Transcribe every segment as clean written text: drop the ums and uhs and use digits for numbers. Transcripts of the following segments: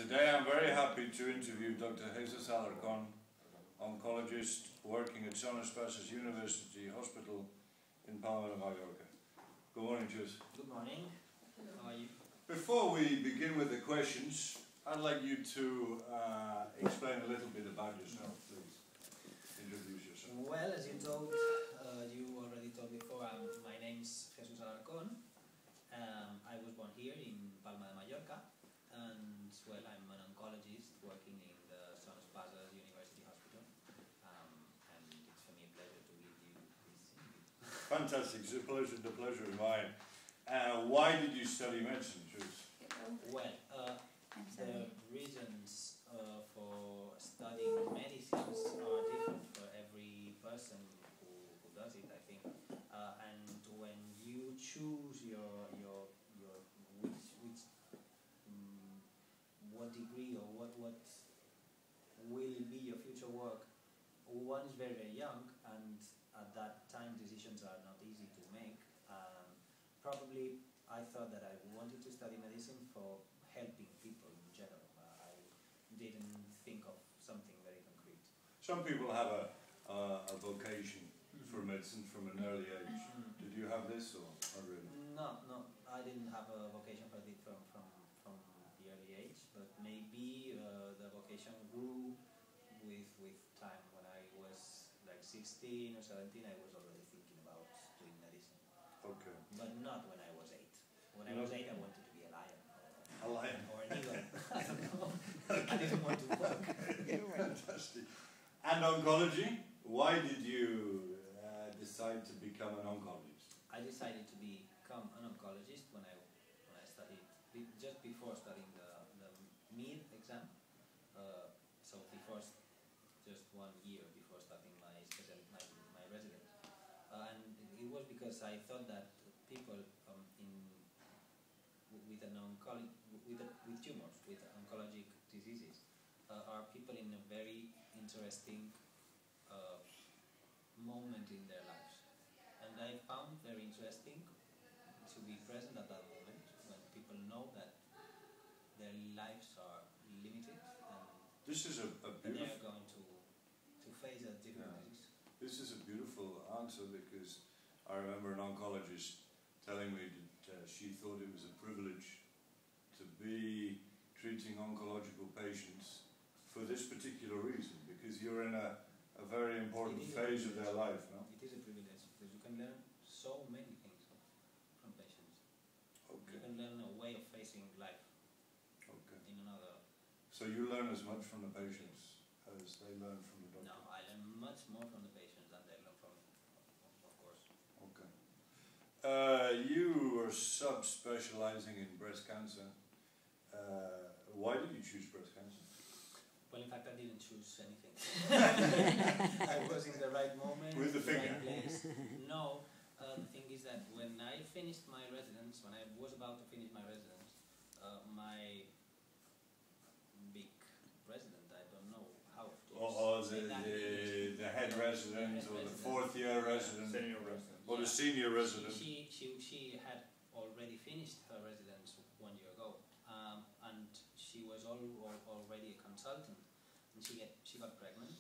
Today I'm very happy to interview Dr. Alarcon, oncologist working at Espases University Hospital in Palma de Mallorca. Good morning, Jus. Good morning. How are you? Before we begin with the questions, I'd like you to explain a little bit about yourself, please. Introduce yourself. Well, as you already told before, my name's Alarcon. I was born here in Palma de Mallorca, and well, I'm an oncologist working in the Espases University Hospital, and it's for me a pleasure to give you this interview. Fantastic, it's a pleasure, the pleasure is mine. Why did you study medicine, Jus? Well, the reasons for studying medicines are different for every person who does it, I think. And when you choose what degree or what will be your future work, one is very, very young, and at that time decisions are not easy to make. Probably I thought that I wanted to study medicine for helping people in general. I didn't think of something very concrete. Some people have a vocation for medicine from an early age. Did you have this or not really? No, I didn't have a vocation for it from the early age, but maybe the vocation grew with time. When I was like 16 or 17, I was already thinking about doing medicine. Okay. But not when I was 8. When I was 8, I wanted to be a lion. A lion? Or an eagle. I don't know. I didn't want to work. Fantastic. And oncology? Why did you decide to become an oncologist? I decided to become an oncologist when I studied, just before studying the MIR exam. So just 1 year before starting my residence. And it was because I thought that people with tumors, with oncologic diseases, are people in a very interesting moment in their lives. And I found very interesting to be present at that moment when people know that their lives are limited and this is a beautiful, they are going to face a difficulties. Yeah. This is a beautiful answer, because I remember an oncologist telling me that she thought it was a privilege to be treating oncological patients for this particular reason, because you're in a very important phase of their life, no? It is a privilege, because you can learn so many things from patients. Okay. You can learn a way of facing life. Okay. In another. So you learn as much from the patients as they learn from the doctor? No, I learn much more from the patients than they learn from me, of course. Okay. You were subspecializing in breast cancer. Why did you choose breast cancer? Well, in fact, I didn't choose anything. I was in the right moment, with the finger. Right place. No, the thing is that when I finished my residence, when I was about to finish my residence, my big resident, I don't know how to say that. The head resident, or the fourth year resident, senior resident, or the senior resident. She had already finished her residence 1 year ago, and she was already a consultant, and she got pregnant,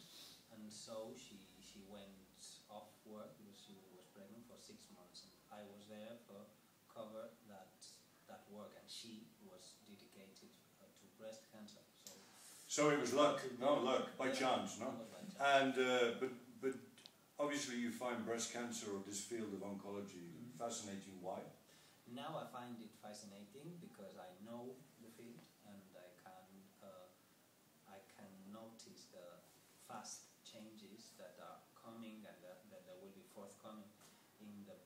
and so she went off work because she was pregnant for 6 months, and I was there for cover that work, and she was dedicated to breast cancer. So it was luck, by chance, no? And but obviously you find breast cancer or this field of oncology fascinating. Why? Now I find it fascinating because I know the field, and I can notice the fast changes that are coming and that will be forthcoming in the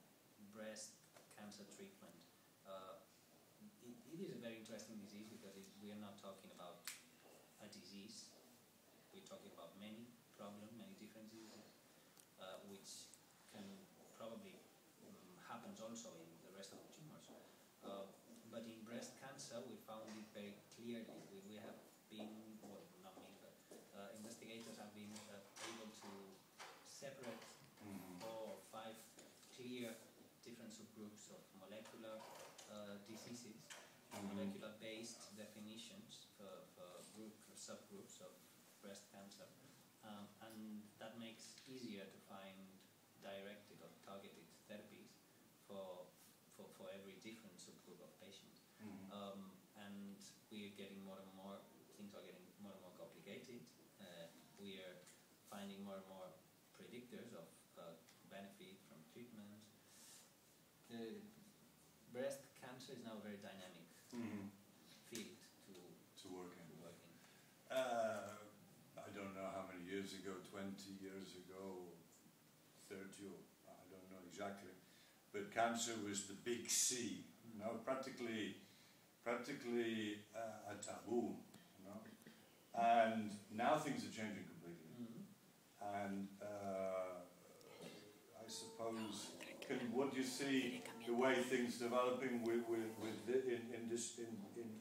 breast cancer treatment. It is a very interesting disease because we are not talking about a disease. We're talking about many problems, many different diseases, which can probably happens also in the rest of the tumors. But in breast cancer, we found it very clearly. We have been, well, not me, but investigators have been able to separate 4 or 5 clear different subgroups of molecular diseases, molecular-based definitions for subgroups of breast cancer, and that makes easier to find directed or targeted therapies for every different subgroup of patients. And we're getting more and more, things are getting more and more complicated. We are finding more and more predictors of benefit from treatment. Breast cancer is now a very dynamic field to work in. I don't know how many years ago, 20 years ago, 30, or I don't know exactly, but cancer was the big C, you know, practically a taboo, you know, and now things are changing completely, and I suppose, what do you see the way things developing in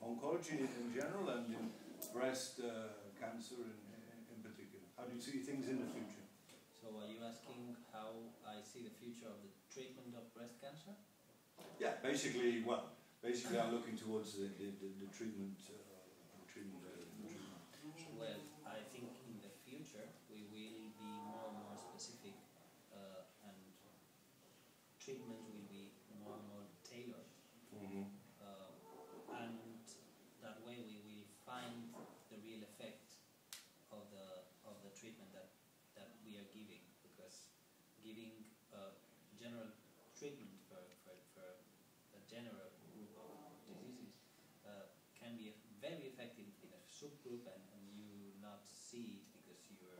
oncology in general and in breast cancer in particular? How do you see things in the future? So are you asking how I see the future of the treatment of breast cancer? Yeah, basically I'm looking towards the treatment. Well, I think in the future we will be more and more specific, and treatments will be more and more tailored. And that way we will find the real effect of the treatment that we are giving, because giving general treatment for a general group of diseases can be very effective in a subgroup, and you not see it because you're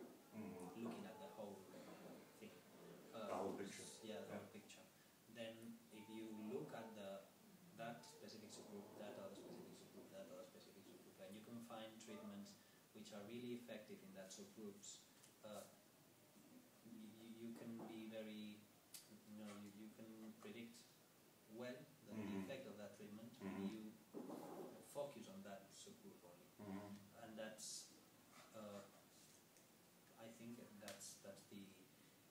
looking at the whole thing. The whole picture. Yeah, the whole picture. Then if you look at that specific subgroup, that other specific subgroup, that other specific subgroup, and you can find treatments which are really effective in that subgroups, you can be very, you can predict well the effect of that treatment. You focus on that subgroup only, and that's I think that's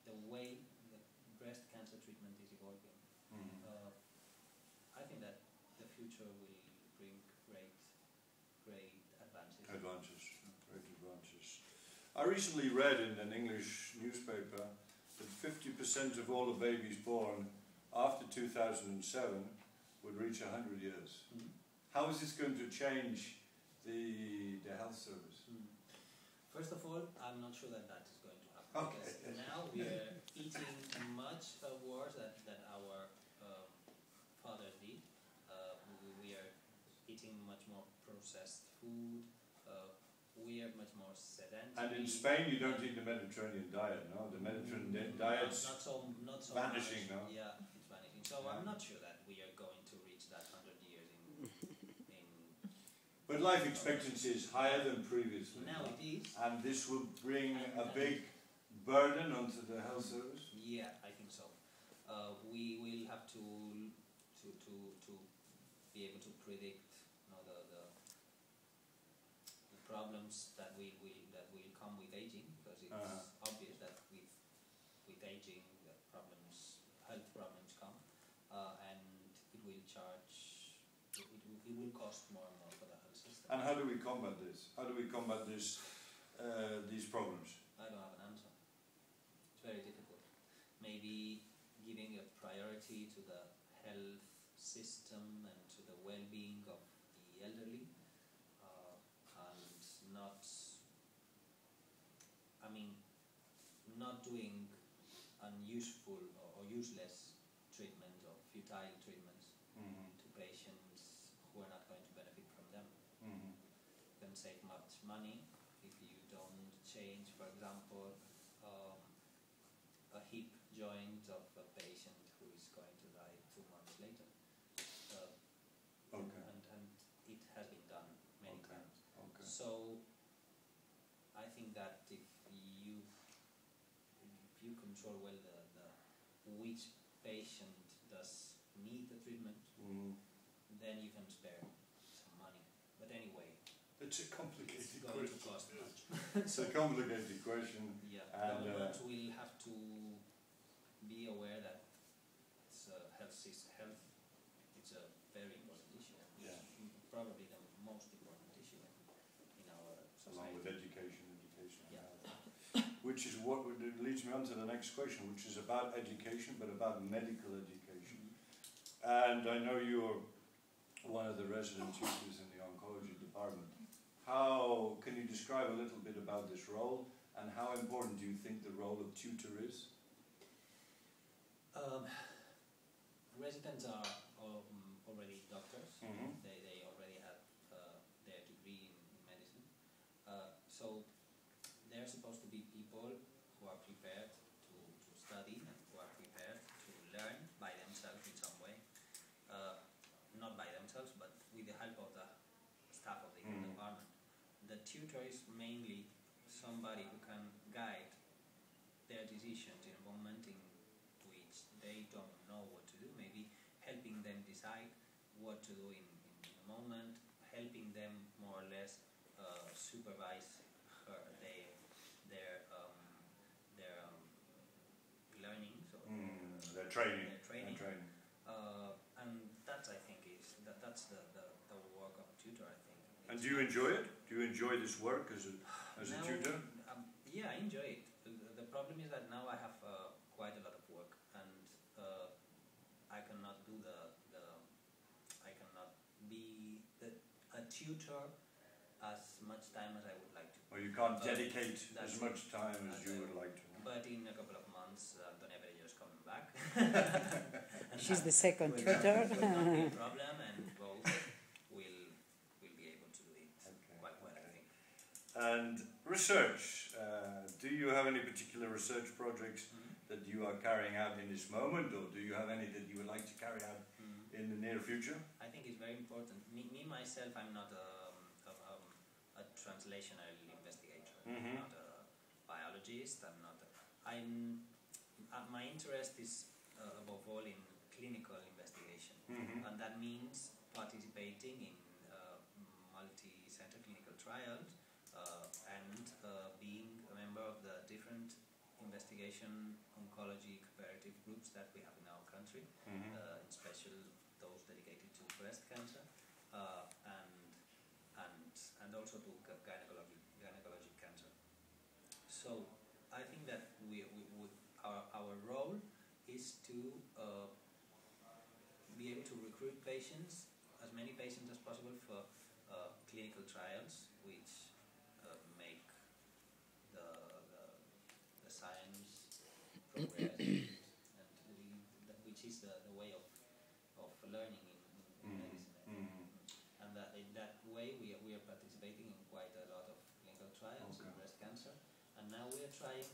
the way the breast cancer treatment is evolving. I think that the future will bring great advances. Great advances. I recently read in an English newspaper that 50% of all the babies born after 2007 would reach 100 years. How is this going to change the health service? First of all, I'm not sure that is going to happen. Okay. Because now we are eating much worse than our fathers did. We are eating much more processed food. We are much more sedentary. And in Spain, you don't eat the Mediterranean diet, no? The Mediterranean diet's not so vanishing, much. no? Yeah, it's vanishing. So I'm not sure that we are going to reach that 100 years in But life expectancy is higher than previously. now it is. And this will bring a big burden onto the health service? Yeah, I think so. We will have to be able to predict the problems that will come with aging, because it's obvious that with aging the health problems come, and it will cost more and more for the health system. And how do we combat this? How do we combat these problems? I don't have an answer. It's very difficult. Maybe giving a priority to the health system and to the well-being of the elderly, and not doing unuseful or useless treatment or futile treatments to patients who are not going to benefit from them. You can save much money if you don't change, for example, a hip joint of a patient who is going to die 2 months later. And it has been done many times. So I think that if you control well which patient does need the treatment, then you can spare some money. But anyway, it's a complicated it's going question. to cost much. It's a complicated question. Yeah, and government will have to be aware that it's health. It's a very important issue. Yeah. Probably the most important issue in our society. Along with education. which is what leads me on to the next question, which is about education, but about medical education. And I know you're one of the resident tutors in the oncology department. How can you describe a little bit about this role, and how important do you think the role of tutor is? Residents are already doctors. Mm-hmm. They already have their degree in medicine. So they're supposed to be people who are prepared to study and who are prepared to learn by themselves in some way. Not by themselves, but with the help of the staff of the department. The tutor is mainly somebody who can guide their decisions in a moment in which they don't know what to do, maybe helping them decide what to do in a moment, helping them more or less supervise their learnings or their training. And that, I think, that's the work of a tutor, I think. And do you enjoy it? Do you enjoy this work as a tutor? Yeah, I enjoy it. The problem is that now I have quite a lot of work, and I cannot do I cannot be a tutor as much time as I would like to. Or you can't dedicate as much time as you would like to. But in a couple of months, Antonia Bello is coming back. She's the second tutor. Will not be a problem, and both will be able to do it quite well, I think. And research. Do you have any particular research projects that you are carrying out in this moment, or do you have any that you would like to carry out in the near future? I think it's very important. Me myself, I'm not a translational investigator. I'm not a biologist. My interest is above all in clinical investigation, and that means participating in multi-center clinical trials and being a member of the different investigation oncology cooperative groups that we have in our country, in special those dedicated to breast cancer and also to gynecologic cancer. So I think that our role is to be able to recruit patients, as many patients as possible, for clinical trials, which make the science progress, and which is the way of learning in medicine. And that in that way we are participating in quite a lot of clinical trials in breast cancer, and now we are trying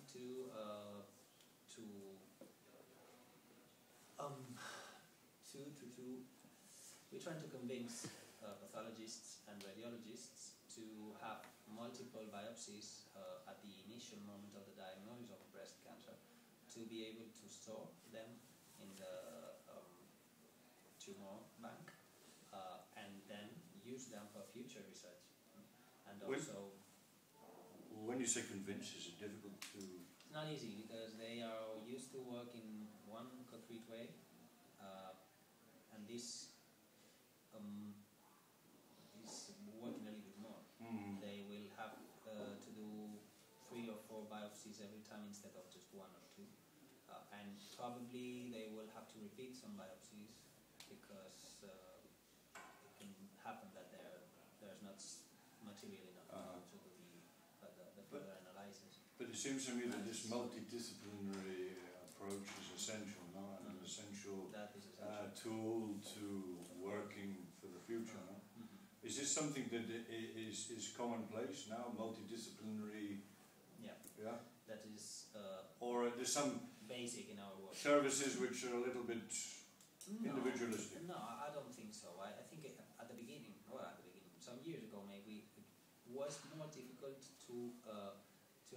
we're trying to convince pathologists and radiologists to have multiple biopsies at the initial moment of the diagnosis of breast cancer, to be able to store them in the tumor bank and then use them for future research. And also, when you say convince, is it difficult to? It's not easy, because they are used to work in one concrete way, and this is working a little bit more. They will have to do 3 or 4 biopsies every time instead of just 1 or 2, and probably they will have to repeat some biopsies, because it can happen that there's not material enough to do the further analysis. But it seems to me that this multidisciplinary approach is essential, no? And an essential tool to working for the future. No? Is this something that is commonplace now, multidisciplinary? Yeah. That is. Or there's some basic in our work. Services which are a little bit individualistic. No, I don't think so. I think at the beginning, some years ago maybe, it was more difficult to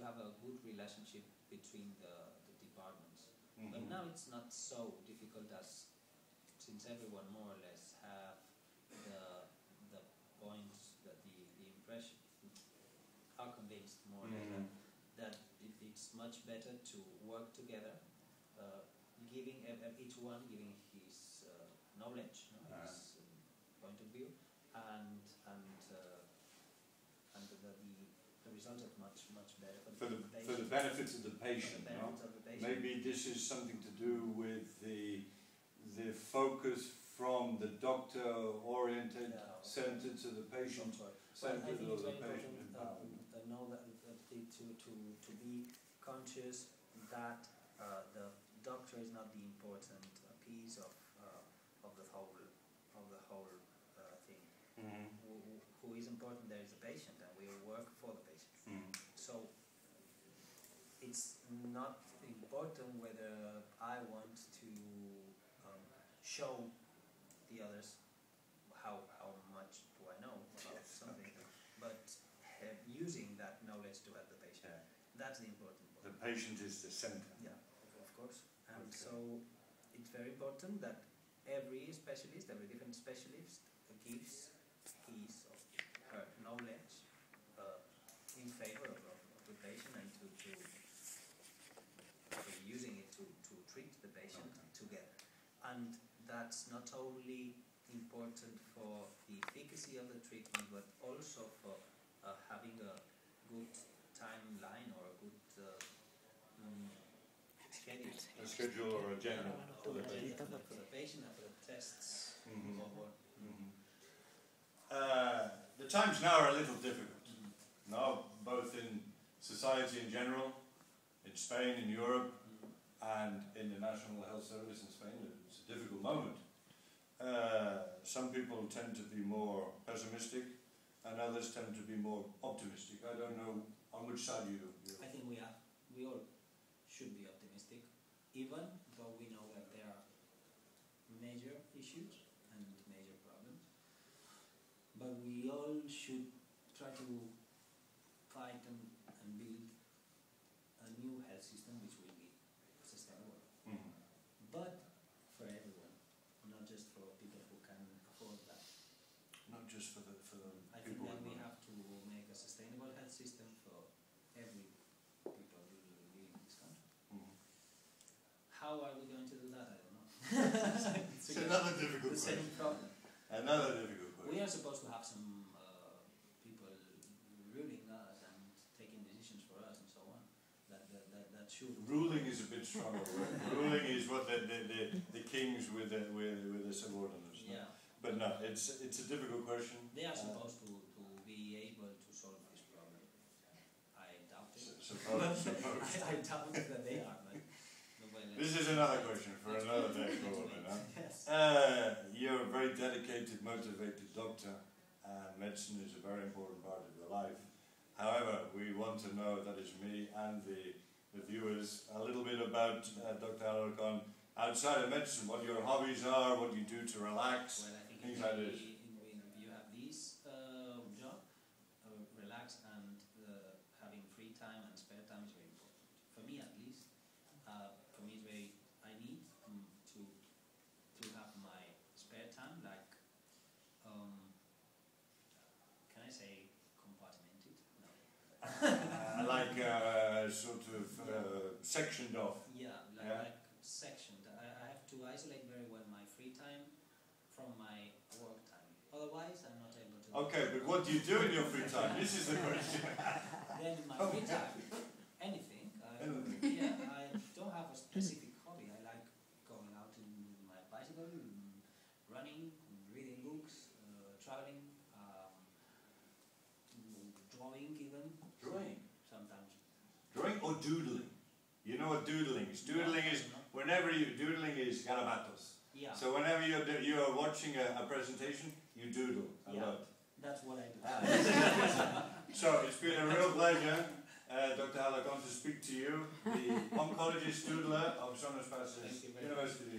have a good relationship between the departments. But now it's not so difficult, since everyone more or less have the points, that the impression, are convinced more or less that it's much better to work together, giving each one giving his knowledge, his point of view, and the results are much better for the benefits of the patient. For the benefits of the patient. Maybe this is something to do with the focus from the doctor-oriented center to the patient centered, or the patient empowered. Know that to be conscious that the doctor is not the important piece of the whole thing. Who is important there is the patient, and we work for the patient. So it's not important whether I want to show the others how much do I know about something, but using that knowledge to help the patient. That's the important part. The patient is the center. Yeah, of course. And so it's very important that every different specialist gives his or her knowledge in favor of the patient, and to using it to treat the patient together. And that's not only important for the efficacy of the treatment, but also for having a good timeline or a good schedule. A schedule or agenda for the patient. For the patient and for the tests. The times now are a little difficult. Now, both in society in general, in Spain, in Europe, and in the National Health Service in Spain, it's a difficult moment. Some people tend to be more pessimistic, and others tend to be more optimistic. I don't know on which side you. I think we all should be optimistic, even though we know that there are major issues and major problems. But we all should try to fight and build a new health system which will be sustainable. But for everyone, not just for people who can afford that. Not just for the I think that we have to make a sustainable health system for every people living in this country. How are we going to do that? I don't know. It's another difficult question. Same problem. Another difficult question. We are supposed to have some people ruling us and taking decisions for us and so on. That should. Ruling is a bit stronger. Ruling is what the kings with the subordinates. Yeah. But no, it's a difficult question. They are supposed to be able to solve this problem. I doubt it. Suppose. I doubt that they are. This is another question for another day, probably. No? Yes. You're a very dedicated, motivated doctor, and medicine is a very important part of your life. However, we want to know, that is me and the viewers, a little bit about Dr. Alarcon outside of medicine, what your hobbies are, what you do to relax, Well, I think things like this. you have this job, relax, and having free time and spare time is very important. For me, at least, I need to have my spare time, like, can I say compartmented? No. Like sort of sectioned off. Yeah, like sectioned. I have to isolate very well my free time from my work time. Otherwise, I'm not able to. Okay, but what do you do in your free time? This is the question. Then in my free time, anything. Yeah, I don't have a specific hobby. I like going out in my bicycle, running, reading books, traveling, drawing even. Drawing? Sometimes. Drawing or doodling? You know what doodling is? Doodling is doodling is garabatos. Yeah. So whenever you're watching a presentation, you doodle a lot. That's what I do. So it's been a real pleasure, Dr. Alarcon, to speak to you, the oncologist doodler of Espases University.